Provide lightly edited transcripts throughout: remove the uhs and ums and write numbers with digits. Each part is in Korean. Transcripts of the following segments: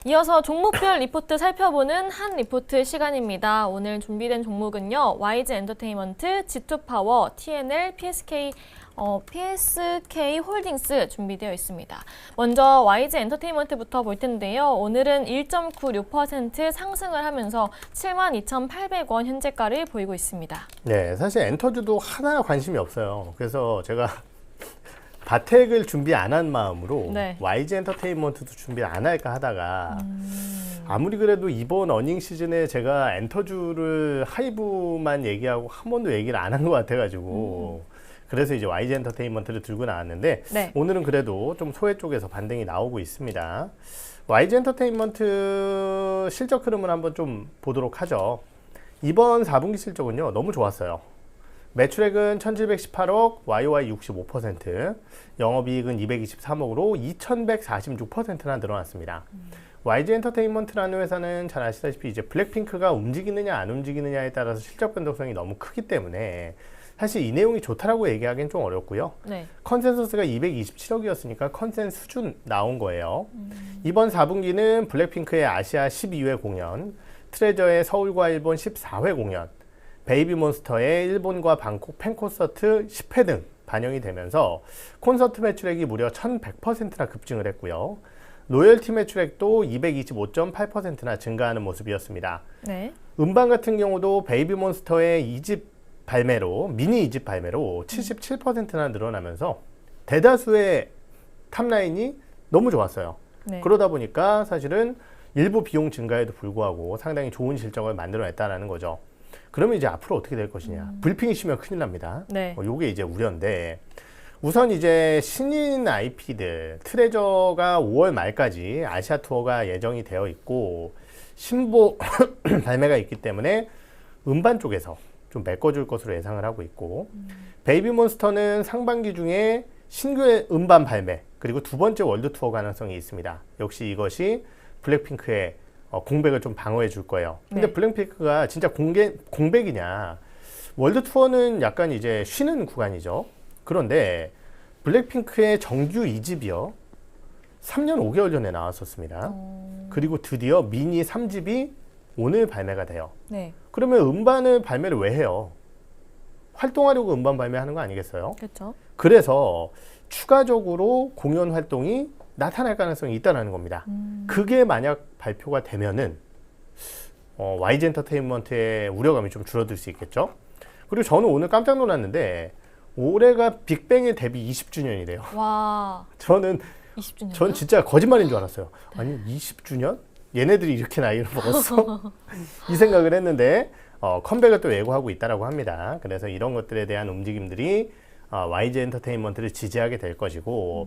이어서 종목별 리포트 살펴보는 한 리포트 시간입니다. 오늘 준비된 종목은요. YG 엔터테인먼트, G2파워, TNL, PSK 홀딩스 준비되어 있습니다. 먼저 YG 엔터테인먼트부터 볼 텐데요. 오늘은 1.96% 상승을 하면서 72,800원 현재가를 보이고 있습니다. 네, 사실 엔터주도 하나 관심이 없어요. 그래서 제가 바텍을 준비 안 한 마음으로 네. YG 엔터테인먼트도 준비 안 할까 하다가 아무리 그래도 이번 어닝 시즌에 제가 엔터주를 하이브만 얘기하고 한 번도 얘기를 안 한 것 같아가지고 그래서 이제 YG 엔터테인먼트를 들고 나왔는데 네. 오늘은 그래도 좀 소외 쪽에서 반등이 나오고 있습니다. YG 엔터테인먼트 실적 흐름을 한번 좀 보도록 하죠. 이번 4분기 실적은요 너무 좋았어요. 매출액은 1718억, YOY 65%, 영업이익은 223억으로 2146%나 늘어났습니다. YG 엔터테인먼트라는 회사는 잘 아시다시피 이제 블랙핑크가 움직이느냐 안 움직이느냐에 따라서 실적 변동성이 너무 크기 때문에 사실 이 내용이 좋다라고 얘기하기는 좀 어렵고요. 네. 컨센서스가 227억이었으니까 컨센 수준 나온 거예요. 이번 4분기는 블랙핑크의 아시아 12회 공연, 트레저의 서울과 일본 14회 공연, 베이비몬스터의 일본과 방콕 팬콘서트 10회 등 반영이 되면서 콘서트 매출액이 무려 1100%나 급증을 했고요. 로열티 매출액도 225.8%나 증가하는 모습이었습니다. 네. 음반 같은 경우도 베이비몬스터의 2집 발매로 미니 2집 발매로 77%나 늘어나면서 대다수의 탑라인이 너무 좋았어요. 네. 그러다 보니까 사실은 일부 비용 증가에도 불구하고 상당히 좋은 실적을 만들어냈다는 거죠. 그러면 이제 앞으로 어떻게 될 것이냐. 불핑이 치면 큰일 납니다. 네. 요게 이제 우려인데 우선 이제 신인 IP들 트레저가 5월 말까지 아시아 투어가 예정이 되어 있고 신보 발매가 있기 때문에 음반 쪽에서 좀 메꿔줄 것으로 예상을 하고 있고 베이비몬스터는 상반기 중에 신규 음반 발매 그리고 두 번째 월드 투어 가능성이 있습니다. 역시 이것이 블랙핑크의 공백을 좀 방어해 줄 거예요. 근데 네. 블랙핑크가 진짜 공백이냐. 월드 투어는 약간 이제 쉬는 구간이죠. 그런데 블랙핑크의 정규 2집이요. 3년 5개월 전에 나왔었습니다. 그리고 드디어 미니 3집이 오늘 발매가 돼요. 네. 그러면 음반을 발매를 왜 해요? 활동하려고 음반 발매하는 거 아니겠어요? 그렇죠. 그래서 추가적으로 공연 활동이 나타날 가능성이 있다는 겁니다. 그게 만약 발표가 되면은 YG 엔터테인먼트의 우려감이 좀 줄어들 수 있겠죠. 그리고 저는 오늘 깜짝 놀랐는데 올해가 빅뱅의 데뷔 20주년이래요. 와. 저는 20주년. 전 진짜 거짓말인 줄 알았어요. 아니 20주년? 얘네들이 이렇게 나이를 먹었어? 이 생각을 했는데 컴백을 또 예고하고 있다라고 합니다. 그래서 이런 것들에 대한 움직임들이 YG 엔터테인먼트를 지지하게 될 것이고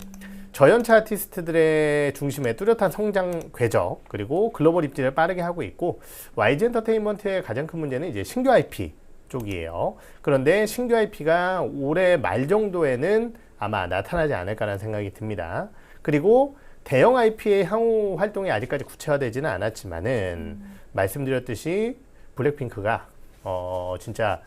저연차 아티스트들의 중심에 뚜렷한 성장 궤적 그리고 글로벌 입지를 빠르게 하고 있고 YG 엔터테인먼트의 가장 큰 문제는 이제 신규 IP 쪽이에요. 그런데 신규 IP가 올해 말 정도에는 아마 나타나지 않을까라는 생각이 듭니다. 그리고 대형 IP의 향후 활동이 아직까지 구체화되지는 않았지만은 말씀드렸듯이 블랙핑크가 진짜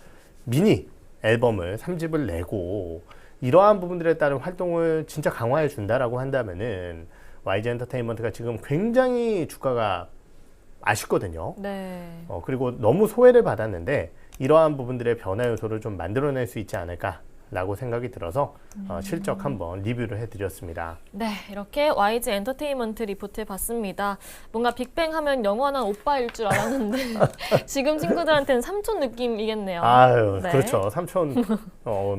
미니 앨범을 3집을 내고 이러한 부분들에 따른 활동을 진짜 강화해 준다라고 한다면은 YG 엔터테인먼트가 지금 굉장히 주가가 아쉽거든요. 네. 그리고 너무 소외를 받았는데 이러한 부분들의 변화 요소를 좀 만들어낼 수 있지 않을까라고 생각이 들어서 실적 한번 리뷰를 해드렸습니다. 네, 이렇게 YG 엔터테인먼트 리포트 봤습니다. 뭔가 빅뱅 하면 영원한 오빠일 줄 알았는데 지금 친구들한테는 삼촌 느낌이겠네요. 아유, 네. 그렇죠. 삼촌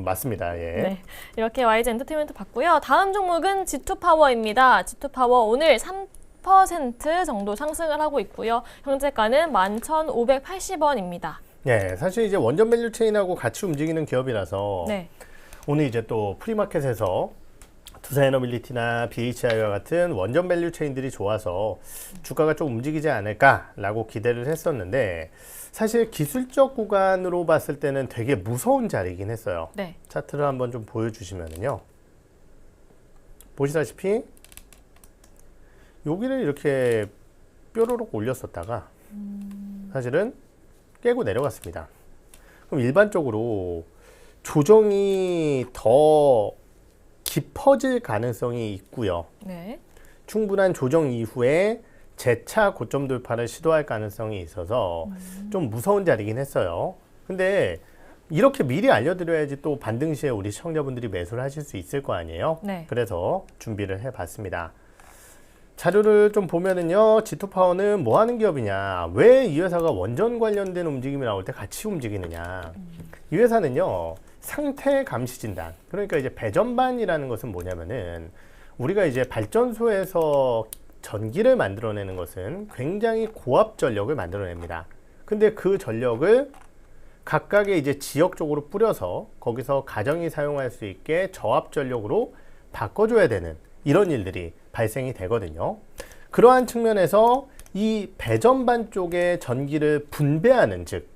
맞습니다. 예. 네, 이렇게 YG 엔터테인먼트 봤고요. 다음 종목은 G2파워입니다. G2파워 오늘 3% 정도 상승을 하고 있고요. 현재가는 11,580원입니다. 예, 사실 이제 원전 밸류 체인하고 같이 움직이는 기업이라서 네. 오늘 이제 또 프리마켓에서 두산에너빌리티나 BHI와 같은 원전 밸류 체인들이 좋아서 주가가 좀 움직이지 않을까라고 기대를 했었는데 사실 기술적 구간으로 봤을 때는 되게 무서운 자리이긴 했어요. 네. 차트를 한번 좀 보여주시면은요. 보시다시피 여기를 이렇게 뾰로록 올렸었다가 사실은 깨고 내려갔습니다. 그럼 일반적으로 조정이 더 깊어질 가능성이 있고요. 네. 충분한 조정 이후에 재차 고점 돌파를 시도할 가능성이 있어서 좀 무서운 자리긴 했어요. 근데 이렇게 미리 알려드려야지 또 반등 시에 우리 시청자분들이 매수를 하실 수 있을 거 아니에요. 네. 그래서 준비를 해봤습니다. 자료를 좀 보면은요, G2파워는 뭐 하는 기업이냐, 왜 이 회사가 원전 관련된 움직임이 나올 때 같이 움직이느냐. 이 회사는요, 상태 감시 진단, 그러니까 이제 배전반이라는 것은 뭐냐면은 우리가 이제 발전소에서 전기를 만들어내는 것은 굉장히 고압 전력을 만들어냅니다. 근데 그 전력을 각각의 이제 지역적으로 뿌려서 거기서 가정이 사용할 수 있게 저압 전력으로 바꿔줘야 되는 이런 일들이 발생이 되거든요. 그러한 측면에서 이 배전반 쪽에 전기를 분배하는, 즉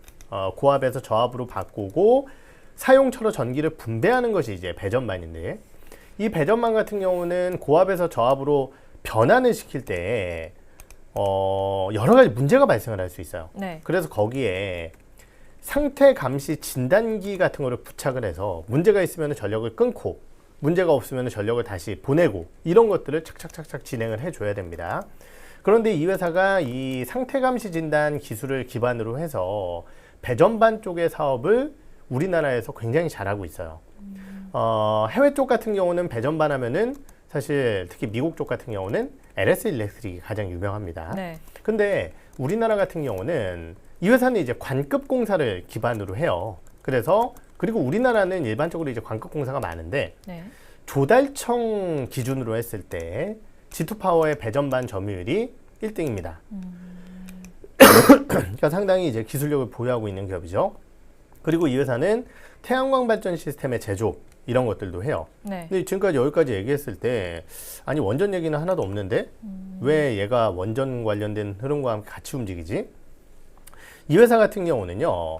고압에서 저압으로 바꾸고 사용처로 전기를 분배하는 것이 이제 배전반인데, 이 배전반 같은 경우는 고압에서 저압으로 변환을 시킬 때 여러 가지 문제가 발생을 할 수 있어요. 네. 그래서 거기에 상태 감시 진단기 같은 거를 부착을 해서 문제가 있으면 전력을 끊고 문제가 없으면 전력을 다시 보내고 이런 것들을 착착착착 진행을 해줘야 됩니다. 그런데 이 회사가 이 상태 감시 진단 기술을 기반으로 해서 배전반 쪽의 사업을 우리나라에서 굉장히 잘하고 있어요. 해외 쪽 같은 경우는 배전반 하면은 사실 특히 미국 쪽 같은 경우는 LS 일렉트릭이 가장 유명합니다. 네. 근데 우리나라 같은 경우는 이 회사는 이제 관급 공사를 기반으로 해요. 그래서 그리고 우리나라는 일반적으로 이제 관급 공사가 많은데 네. 조달청 기준으로 했을 때 G2파워의 배전반 점유율이 1등입니다. 그러니까 상당히 이제 기술력을 보유하고 있는 기업이죠. 그리고 이 회사는 태양광 발전 시스템의 제조 이런 것들도 해요. 네. 근데 지금까지 여기까지 얘기했을 때 아니 원전 얘기는 하나도 없는데 왜 얘가 원전 관련된 흐름과 함께 같이 움직이지? 이 회사 같은 경우는요,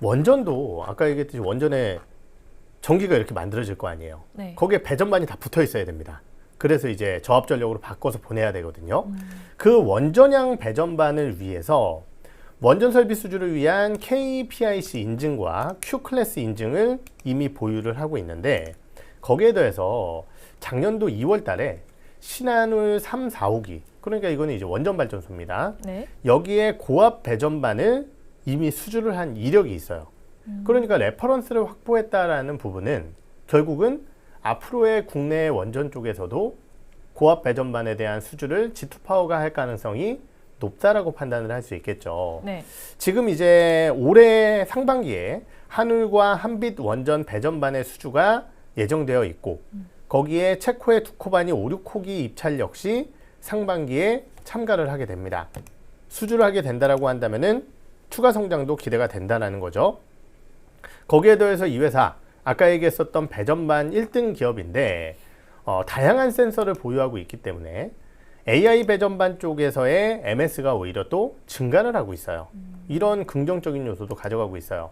원전도 아까 얘기했듯이 원전에 전기가 이렇게 만들어질 거 아니에요. 네. 거기에 배전반이 다 붙어 있어야 됩니다. 그래서 이제 저압 전력으로 바꿔서 보내야 되거든요. 그 원전형 배전반을 위해서 원전 설비 수주를 위한 KPIC 인증과 Q클래스 인증을 이미 보유를 하고 있는데, 거기에 더해서 작년도 2월 달에 신한울 3, 4호기, 그러니까 이거는 이제 원전 발전소입니다. 네. 여기에 고압 배전반을 이미 수주를 한 이력이 있어요. 그러니까 레퍼런스를 확보했다라는 부분은 결국은 앞으로의 국내 원전 쪽에서도 고압 배전반에 대한 수주를 G2파워가 할 가능성이 높다라고 판단을 할 수 있겠죠. 네. 지금 이제 올해 상반기에 한울과 한빛 원전 배전반의 수주가 예정되어 있고, 거기에 체코의 두코바니 5, 6호기 입찰 역시 상반기에 참가를 하게 됩니다. 수주를 하게 된다라고 한다면은 추가 성장도 기대가 된다는 거죠. 거기에 더해서 이 회사 아까 얘기했었던 배전반 1등 기업인데 다양한 센서를 보유하고 있기 때문에 AI 배전반 쪽에서의 MS가 오히려 또 증가를 하고 있어요. 이런 긍정적인 요소도 가져가고 있어요.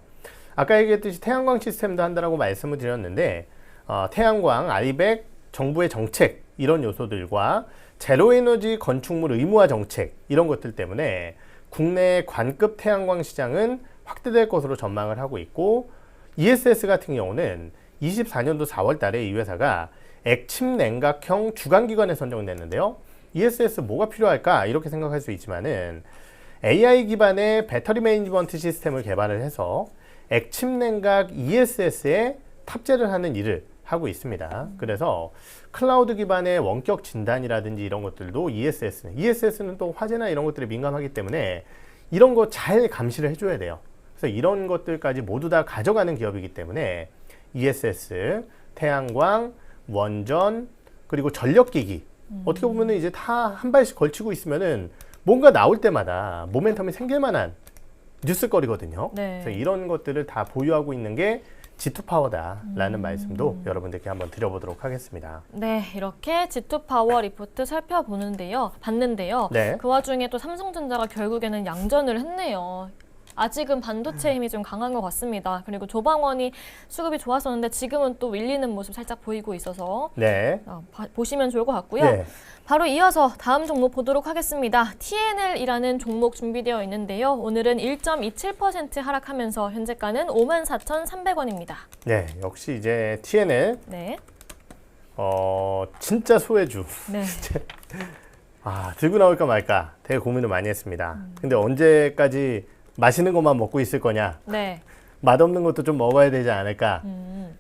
아까 얘기했듯이 태양광 시스템도 한다라고 말씀을 드렸는데 태양광, 아이백, 정부의 정책 이런 요소들과 제로에너지 건축물 의무화 정책 이런 것들 때문에 국내 관급 태양광 시장은 확대될 것으로 전망을 하고 있고, ESS 같은 경우는 24년도 4월 달에 이 회사가 액침 냉각형 주간기관에 선정됐는데요. ESS 뭐가 필요할까? 이렇게 생각할 수 있지만은 AI 기반의 배터리 매니지먼트 시스템을 개발을 해서 액침 냉각 ESS에 탑재를 하는 일을 하고 있습니다. 그래서 클라우드 기반의 원격 진단이라든지 이런 것들도 ESS는 또 화재나 이런 것들에 민감하기 때문에 이런 거 잘 감시를 해줘야 돼요. 그래서 이런 것들까지 모두 다 가져가는 기업이기 때문에 ESS, 태양광, 원전, 그리고 전력기기 어떻게 보면은 이제 다 한 발씩 걸치고 있으면은 뭔가 나올 때마다 모멘텀이 생길 만한 뉴스거리거든요. 네. 그래서 이런 것들을 다 보유하고 있는 게 G2파워다라는 말씀도 여러분들께 한번 드려보도록 하겠습니다. 네, 이렇게 G2파워 리포트 봤는데요. 네. 그 와중에 또 삼성전자가 결국에는 양전을 했네요. 아직은 반도체 힘이 좀 강한 것 같습니다. 그리고 조방원이 수급이 좋았었는데 지금은 또 밀리는 모습 살짝 보이고 있어서 네. 보시면 좋을 것 같고요. 네. 바로 이어서 다음 종목 보도록 하겠습니다. TNL이라는 종목 준비되어 있는데요. 오늘은 1.27% 하락하면서 현재가는 54,300원입니다. 네, 역시 이제 TNL 네. 진짜 소외주. 네. 들고 나올까 말까 되게 고민을 많이 했습니다. 근데 언제까지 맛있는 것만 먹고 있을 거냐? 네. 맛없는 것도 좀 먹어야 되지 않을까?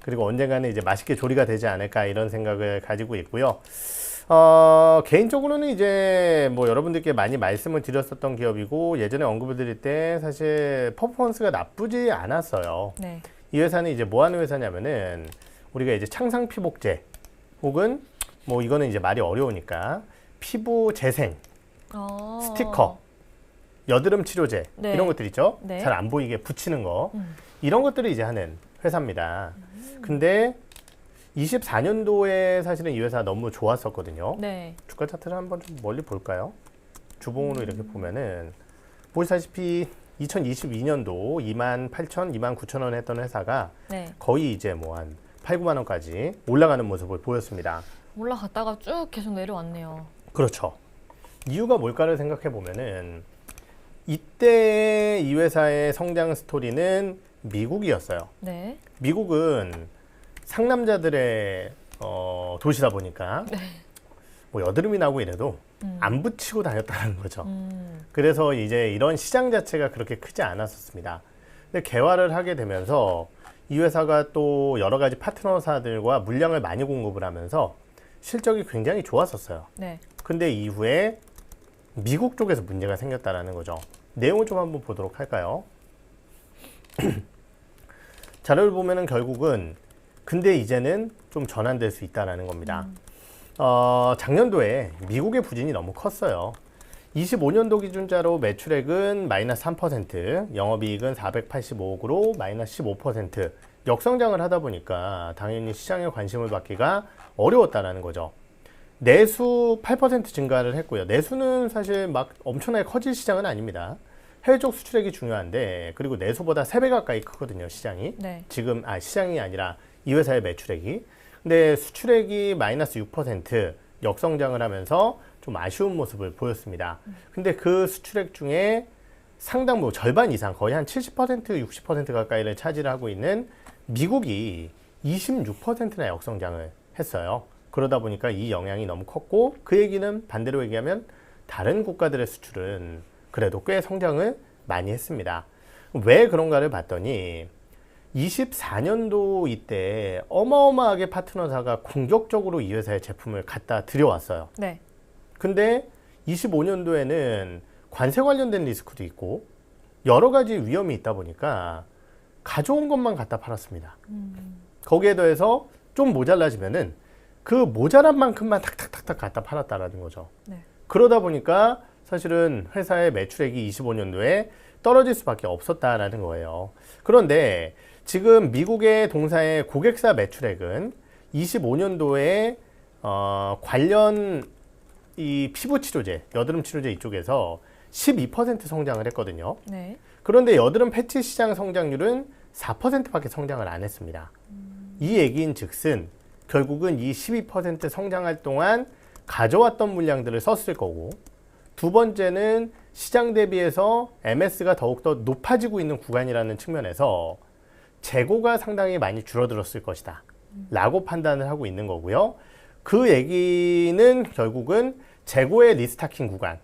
그리고 음. 언젠가는 이제 맛있게 조리가 되지 않을까 이런 생각을 가지고 있고요. 개인적으로는 이제 뭐 여러분들께 많이 말씀을 드렸었던 기업이고 예전에 언급을 드릴 때 사실 퍼포먼스가 나쁘지 않았어요. 네. 이 회사는 이제 뭐 하는 회사냐면은 우리가 이제 창상 피복제 혹은 뭐 이거는 이제 말이 어려우니까 피부 재생, 스티커, 여드름 치료제 네. 이런 것들 있죠. 네. 잘 안 보이게 붙이는 거 음. 이런 것들을 이제 하는 회사입니다. 근데 24년도에 사실은 이 회사 너무 좋았었거든요. 네. 주가 차트를 한번 좀 멀리 볼까요? 주봉으로 이렇게 보면은 보시다시피 2022년도 28,000, 29,000원 했던 회사가 네. 거의 이제 뭐 한 8, 9만 원까지 올라가는 모습을 보였습니다. 올라갔다가 쭉 계속 내려왔네요. 그렇죠. 이유가 뭘까를 생각해 보면은 이때 이 회사의 성장 스토리는 미국이었어요. 네. 미국은 상남자들의 도시다 보니까 네. 뭐 여드름이 나고 이래도 음. 안 붙이고 다녔다는 거죠. 음. 그래서 이제 이런 시장 자체가 그렇게 크지 않았었습니다. 근데 개화를 하게 되면서 이 회사가 또 여러 가지 파트너사들과 물량을 많이 공급을 하면서 실적이 굉장히 좋았었어요. 네. 근데 이후에 미국 쪽에서 문제가 생겼다라는 거죠. 내용을 좀 한번 보도록 할까요? 자료를 보면은 결국은 근데 이제는 좀 전환될 수 있다라는 겁니다. 작년도에 미국의 부진이 너무 컸어요. 25년도 기준자로 매출액은 마이너스 3%, 영업이익은 485억으로 마이너스 15%, 역성장을 하다 보니까 당연히 시장에 관심을 받기가 어려웠다라는 거죠. 내수 8% 증가를 했고요. 내수는 사실 막 엄청나게 커질 시장은 아닙니다. 해외 쪽 수출액이 중요한데 그리고 내수보다 3배 가까이 크거든요, 시장이. 네. 지금 시장이 아니라 이 회사의 매출액이. 근데 수출액이 마이너스 6% 역성장을 하면서 좀 아쉬운 모습을 보였습니다. 근데 그 수출액 중에 상당 뭐 절반 이상 거의 한 70%, 60% 가까이를 차지하고 있는 미국이 26%나 역성장을 했어요. 그러다 보니까 이 영향이 너무 컸고 그 얘기는 반대로 얘기하면 다른 국가들의 수출은 그래도 꽤 성장을 많이 했습니다. 왜 그런가를 봤더니 24년도 이때 어마어마하게 파트너사가 공격적으로 이 회사의 제품을 갖다 들여왔어요. 네. 근데 25년도에는 관세 관련된 리스크도 있고 여러 가지 위험이 있다 보니까 가져온 것만 갖다 팔았습니다. 거기에 더해서 좀 모자라지면은 그 모자란 만큼만 탁탁탁탁 갖다 팔았다라는 거죠. 네. 그러다 보니까 사실은 회사의 매출액이 25년도에 떨어질 수밖에 없었다라는 거예요. 그런데 지금 미국의 동사의 고객사 매출액은 25년도에 관련 이 피부 치료제, 여드름 치료제 이쪽에서 12% 성장을 했거든요. 네. 그런데 여드름 패치 시장 성장률은 4%밖에 성장을 안 했습니다. 이 얘기인 즉슨 결국은 이 12% 성장할 동안 가져왔던 물량들을 썼을 거고 두 번째는 시장 대비해서 MS가 더욱더 높아지고 있는 구간이라는 측면에서 재고가 상당히 많이 줄어들었을 것이다 라고 판단을 하고 있는 거고요. 그 얘기는 결국은 재고의 리스타킹 구간,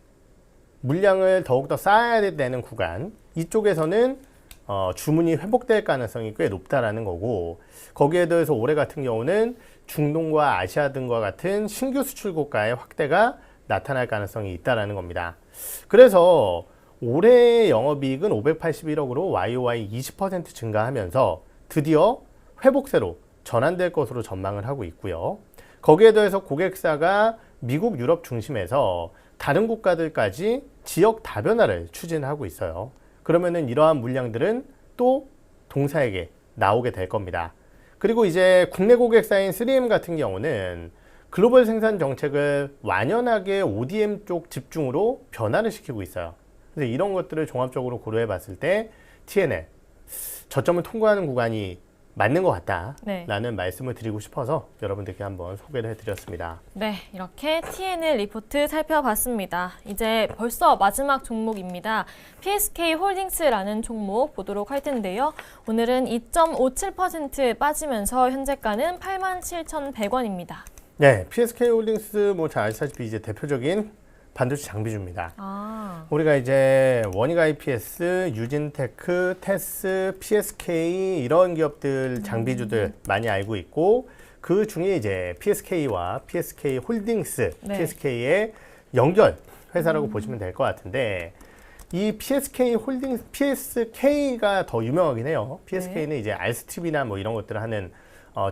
물량을 더욱더 쌓아야 되는 구간, 이쪽에서는 주문이 회복될 가능성이 꽤 높다라는 거고 거기에 더해서 올해 같은 경우는 중동과 아시아 등과 같은 신규 수출 국가의 확대가 나타날 가능성이 있다라는 겁니다. 그래서 올해 영업이익은 581억으로 YOY 20% 증가하면서 드디어 회복세로 전환될 것으로 전망을 하고 있고요. 거기에 더해서 고객사가 미국, 유럽 중심에서 다른 국가들까지 지역 다변화를 추진하고 있어요. 그러면은 이러한 물량들은 또 동사에게 나오게 될 겁니다. 그리고 이제 국내 고객사인 3M 같은 경우는 글로벌 생산 정책을 완연하게 ODM 쪽 집중으로 변화를 시키고 있어요. 그래서 이런 것들을 종합적으로 고려해 봤을 때 TNL, 저점을 통과하는 구간이 맞는 것 같다라는 네. 말씀을 드리고 싶어서 여러분들께 한번 소개를 해드렸습니다. 네, 이렇게 TNL 리포트 살펴봤습니다. 이제 벌써 마지막 종목입니다. PSK 홀딩스라는 종목 보도록 할 텐데요. 오늘은 2.57% 빠지면서 현재가는 87,100원입니다. 네, PSK 홀딩스 뭐 잘 아시다시피 이제 대표적인 반도체 장비주입니다. 아, 우리가 이제 원익 IPS, 유진테크, 테스, PSK 이런 기업들 장비주들 많이 알고 있고 그 중에 이제 PSK와 PSK 홀딩스, 네. PSK의 연결 회사라고 보시면 될 것 같은데 이 PSK 홀딩스, PSK가 더 유명하긴 해요. PSK는 이제 알스팁이나 뭐 이런 것들을 하는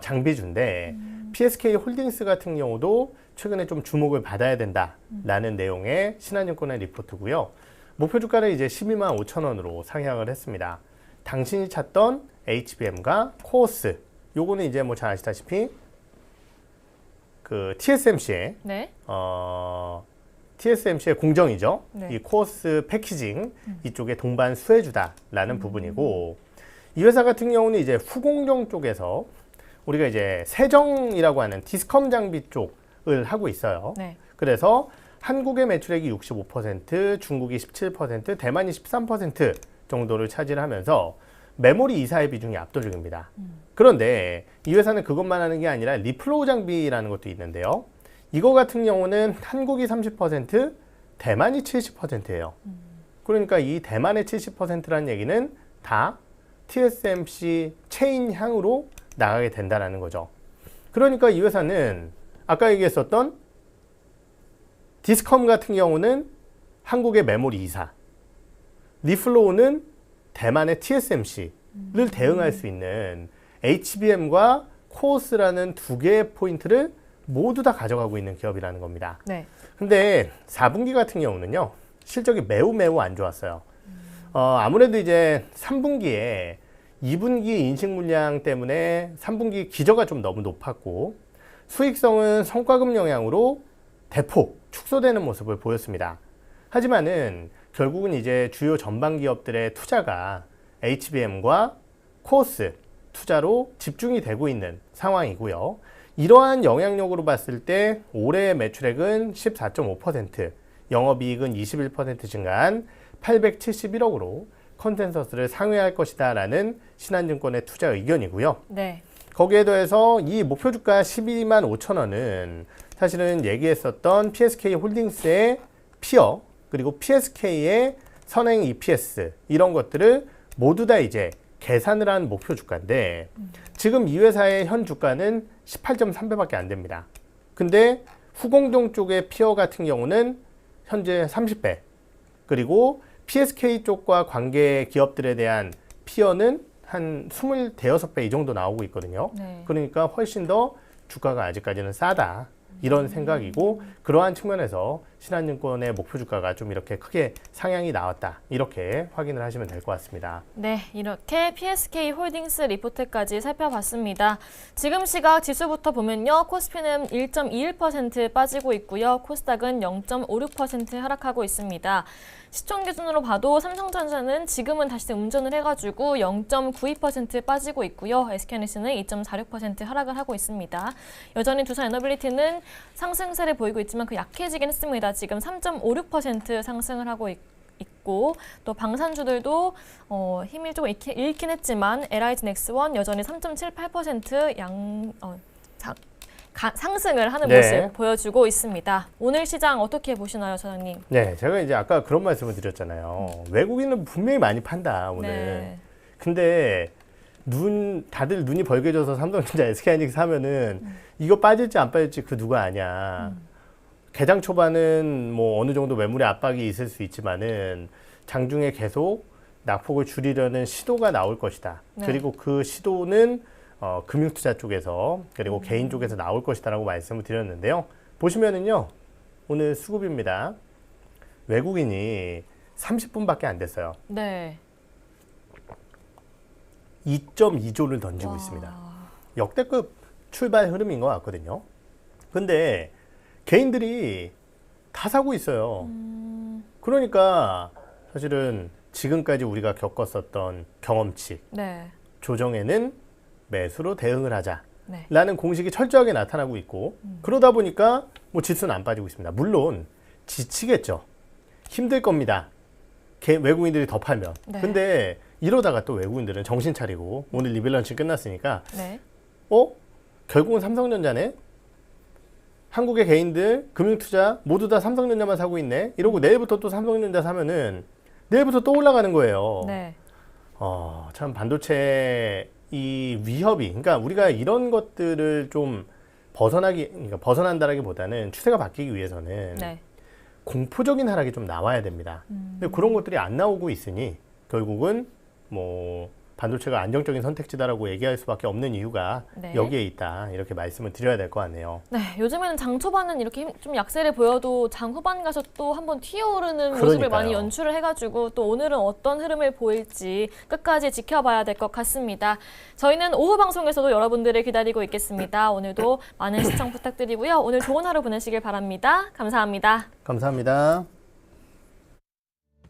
장비주인데 PSK 홀딩스 같은 경우도 최근에 좀 주목을 받아야 된다라는 내용의 신한증권의 리포트고요. 목표 주가를 이제 12만 5천 원으로 상향을 했습니다. 당신이 찾던 HBM과 코어스, 요거는 이제 뭐 잘 아시다시피 그 TSMC의 네. TSMC의 공정이죠. 네. 이 코어스 패키징 이쪽에 동반 수혜주다라는 부분이고 이 회사 같은 경우는 이제 후공정 쪽에서 우리가 이제 세정이라고 하는 디스컴 장비 쪽을 하고 있어요. 네. 그래서 한국의 매출액이 65%, 중국이 17%, 대만이 13% 정도를 차지하면서 메모리 이사의 비중이 압도적입니다. 그런데 이 회사는 그것만 하는 게 아니라 리플로우 장비라는 것도 있는데요. 이거 같은 경우는 한국이 30%, 대만이 70%예요. 그러니까 이 대만의 70%라는 얘기는 다 TSMC 체인 향으로 나가게 된다는 거죠. 그러니까 이 회사는 아까 얘기했었던 디스컴 같은 경우는 한국의 메모리 이사, 리플로우는 대만의 TSMC를 대응할 수 있는 HBM과 코어스라는 두 개의 포인트를 모두 다 가져가고 있는 기업이라는 겁니다. 네. 근데 4분기 같은 경우는요, 실적이 매우 안 좋았어요. 아무래도 이제 3분기에 2분기 인식 물량 때문에 3분기 기저가 좀 너무 높았고 수익성은 성과급 영향으로 대폭 축소되는 모습을 보였습니다. 하지만은 결국은 이제 주요 전방 기업들의 투자가 HBM과 코어스 투자로 집중이 되고 있는 상황이고요. 이러한 영향력으로 봤을 때 올해 매출액은 14.5%, 영업이익은 21% 증가한 871억으로 컨센서스를 상회할 것이다 라는 신한증권의 투자 의견이고요. 네. 거기에 더해서 이 목표 주가 12만 5천 원은 사실은 얘기했었던 PSK 홀딩스의 피어 그리고 PSK의 선행 EPS 이런 것들을 모두 다 이제 계산을 한 목표 주가인데 지금 이 회사의 현 주가는 18.3배밖에 안 됩니다. 근데 후공정 쪽의 피어 같은 경우는 현재 30배 그리고 PSK 쪽과 관계 기업들에 대한 피어는 한 26배 이 정도 나오고 있거든요. 네. 그러니까 훨씬 더 주가가 아직까지는 싸다. 이런 생각이고 그러한 측면에서 신한증권의 목표 주가가 좀 이렇게 크게 상향이 나왔다. 이렇게 확인을 하시면 될 것 같습니다. 네, 이렇게 PSK 홀딩스 리포트까지 살펴봤습니다. 지금 시각 지수부터 보면요. 코스피는 1.21% 빠지고 있고요. 코스닥은 0.56% 하락하고 있습니다. 시총 기준으로 봐도 삼성전자는 지금은 다시 음전을 해가지고 0.92% 빠지고 있고요. SK하이닉스는 2.46% 하락을 하고 있습니다. 여전히 두산에너빌리티는 상승세를 보이고 있지만 그 약해지긴 했습니다. 지금 3.56% 상승을 하고 있고 또 방산주들도 힘이 조금 잃긴 했지만 LIG 넥스원 여전히 3.78% 상승을 하는 네. 모습 보여주고 있습니다. 오늘 시장 어떻게 보시나요, 사장님? 네, 제가 이제 아까 그런 말씀을 드렸잖아요. 외국인은 분명히 많이 판다, 오늘. 네. 근데 다들 눈이 벌게져서 삼성전자, SK하이닉스 사면은 이거 빠질지 안 빠질지 그 누가 아냐. 개장 초반은 뭐 어느 정도 매물의 압박이 있을 수 있지만은 장중에 계속 낙폭을 줄이려는 시도가 나올 것이다. 네. 그리고 그 시도는 금융투자 쪽에서 그리고 개인 쪽에서 나올 것이다라고 말씀을 드렸는데요. 보시면은요, 오늘 수급입니다. 외국인이 30분밖에 안 됐어요. 네. 2.2조를 던지고 와. 있습니다. 역대급 출발 흐름인 것 같거든요. 근데 개인들이 다 사고 있어요. 그러니까 사실은 지금까지 우리가 겪었었던 경험치, 네. 조정에는 매수로 대응을 하자. 네. 라는 공식이 철저하게 나타나고 있고 그러다 보니까 뭐 지수는 안 빠지고 있습니다. 물론 지치겠죠. 힘들 겁니다. 외국인들이 더 팔면. 네. 근데 이러다가 또 외국인들은 정신 차리고 오늘 리밸런싱 끝났으니까 네. 결국은 삼성전자네? 한국의 개인들 금융투자 모두 다 삼성전자만 사고 있네. 이러고 내일부터 또 삼성전자 사면은 내일부터 또 올라가는 거예요. 네. 참 반도체 이 위협이, 그러니까 우리가 이런 것들을 좀 그러니까 벗어난다라기보다는 추세가 바뀌기 위해서는 네. 공포적인 하락이 좀 나와야 됩니다. 근데 그런 것들이 안 나오고 있으니 결국은 뭐 반도체가 안정적인 선택지다라고 얘기할 수밖에 없는 이유가 네. 여기에 있다. 이렇게 말씀을 드려야 될 것 같네요. 네, 요즘에는 장 초반은 이렇게 좀 약세를 보여도 장 후반 가서 또 한번 튀어오르는 모습을 그러니까요. 많이 연출을 해가지고 또 오늘은 어떤 흐름을 보일지 끝까지 지켜봐야 될 것 같습니다. 저희는 오후 방송에서도 여러분들을 기다리고 있겠습니다. 오늘도 많은 시청 부탁드리고요. 오늘 좋은 하루 보내시길 바랍니다. 감사합니다. 감사합니다.